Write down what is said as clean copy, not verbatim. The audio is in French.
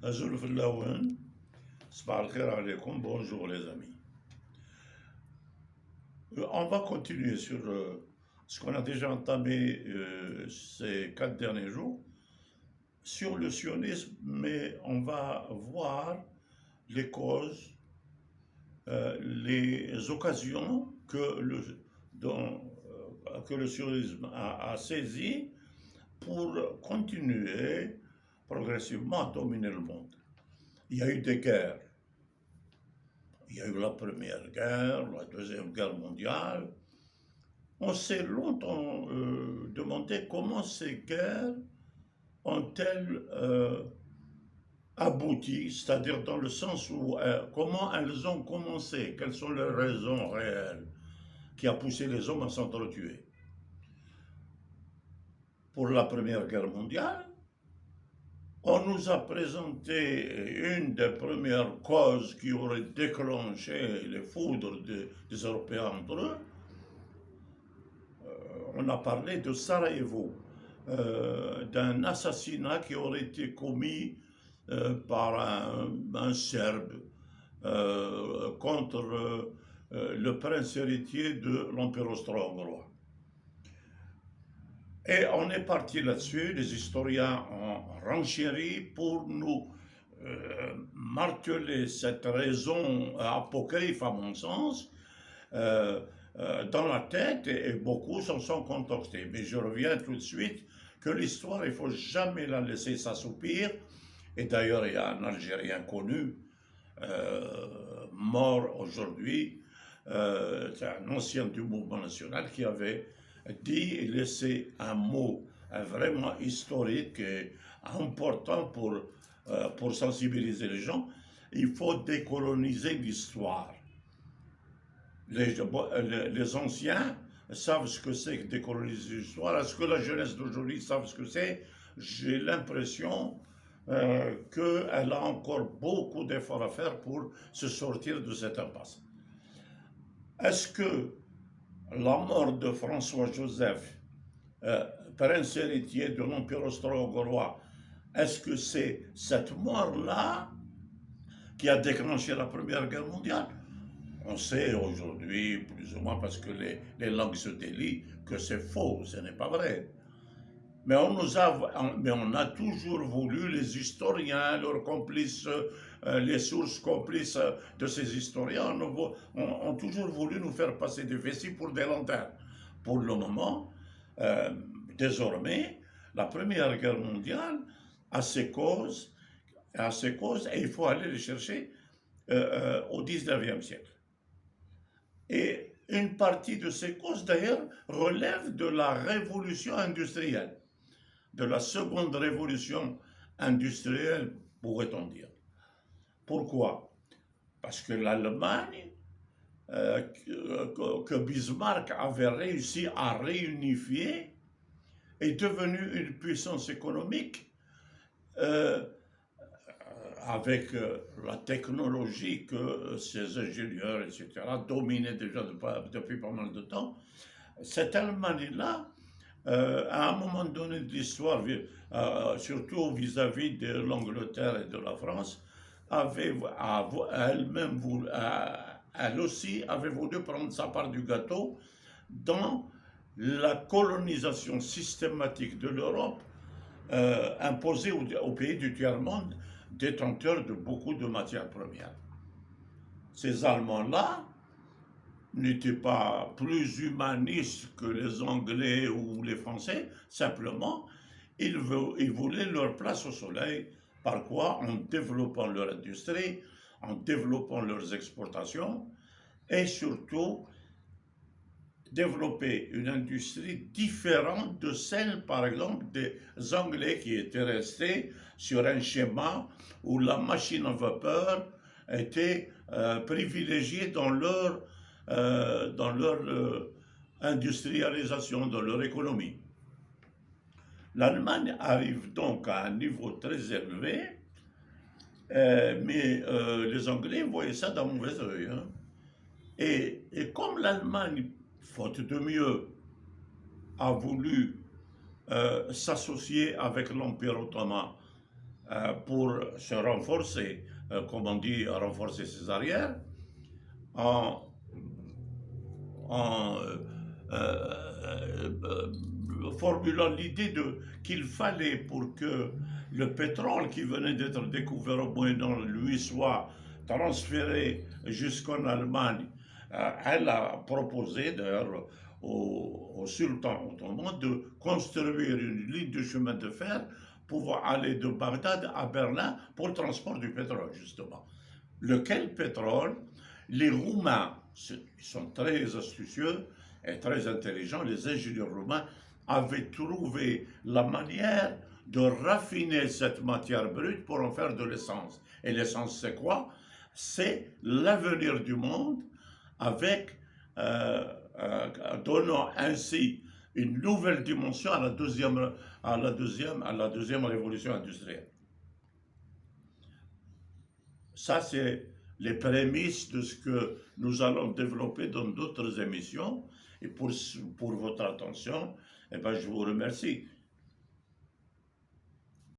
Azul Laouen, Sbal Khair alaikum, bonjour les amis. On va continuer sur ce qu'on a déjà entamé ces 4 derniers jours sur le sionisme, mais on va voir les causes, les occasions que le sionisme a saisies pour continuer progressivement à dominer le monde. Il y a eu des guerres. Il y a eu la Première Guerre, la Deuxième Guerre mondiale. On s'est longtemps demandé comment ces guerres ont-elles abouti, c'est-à-dire dans le sens où comment elles ont commencé, quelles sont les raisons réelles qui ont poussé les hommes à s'entretuer. Pour la Première Guerre mondiale, on nous a présenté une des premières causes qui aurait déclenché les foudres des Européens entre eux. On a parlé de Sarajevo, d'un assassinat qui aurait été commis par un Serbe contre le prince héritier de l'Empire austro-hongrois. Et on est parti là-dessus, les historiens ont renchéri pour nous marteler cette raison apocryphe, à mon sens, dans la tête, et beaucoup s'en sont contortés. Mais je reviens tout de suite que l'histoire, il ne faut jamais la laisser s'assoupir. Et d'ailleurs, il y a un Algérien connu, mort aujourd'hui, c'est un ancien du mouvement national qui avait dit et laissé un mot vraiment historique et important pour sensibiliser les gens. Il faut décoloniser l'histoire. Les anciens savent ce que c'est que décoloniser l'histoire. Est-ce que la jeunesse d'aujourd'hui savent ce que c'est? J'ai l'impression qu'elle a encore beaucoup d'efforts à faire pour se sortir de cette impasse. Est-ce que la mort de François-Joseph, prince héritier de l'Empire austro-hongrois, est-ce que c'est cette mort-là qui a déclenché la Première Guerre mondiale? On sait aujourd'hui, plus ou moins parce que les langues se délient, que c'est faux, ce n'est pas vrai. Mais on a toujours voulu, les historiens, leurs complices, les sources complices de ces historiens, ont toujours voulu nous faire passer des vessies pour des lanternes. Pour le moment, désormais, la Première Guerre mondiale a ses causes, et il faut aller les chercher au XIXe siècle. Et une partie de ces causes, d'ailleurs, relève de la révolution industrielle, de la seconde révolution industrielle, pourrait-on dire. Pourquoi? Parce que l'Allemagne, que Bismarck avait réussi à réunifier, est devenue une puissance économique avec la technologie que ces ingénieurs, etc., dominaient déjà depuis pas mal de temps. Cette Allemagne-là, à un moment donné de l'histoire, surtout vis-à-vis de l'Angleterre et de la France, elle aussi avait voulu prendre sa part du gâteau dans la colonisation systématique de l'Europe imposée aux pays du tiers-monde, détenteurs de beaucoup de matières premières. Ces Allemands-là n'étaient pas plus humanistes que les Anglais ou les Français, simplement, ils voulaient leur place au soleil. Par quoi? En développant leur industrie, en développant leurs exportations, et surtout, développer une industrie différente de celle, par exemple, des Anglais qui étaient restés sur un schéma où la machine à vapeur était privilégiée dans leur industrialisation, dans leur économie. L'Allemagne arrive donc à un niveau très élevé, mais les Anglais voyaient ça d'un mauvais œil. Hein. Et comme l'Allemagne, faute de mieux, a voulu s'associer avec l'Empire ottoman pour se renforcer, comme on dit, renforcer ses arrières, en, en formulant l'idée qu'il fallait pour que le pétrole qui venait d'être découvert au Moyen-Orient lui soit transféré jusqu'en Allemagne. Elle a proposé d'ailleurs au sultan ottoman de construire une ligne de chemin de fer pour aller de Bagdad à Berlin pour le transport du pétrole, justement. Lequel pétrole, les Roumains, ils sont très astucieux et très intelligents, les ingénieurs roumains avaient trouvé la manière de raffiner cette matière brute pour en faire de l'essence. Et l'essence, c'est quoi? C'est l'avenir du monde avec donnant ainsi une nouvelle dimension à la deuxième révolution industrielle. Ça, c'est les prémices de ce que nous allons développer dans d'autres émissions. Et pour votre attention, eh ben, je vous remercie.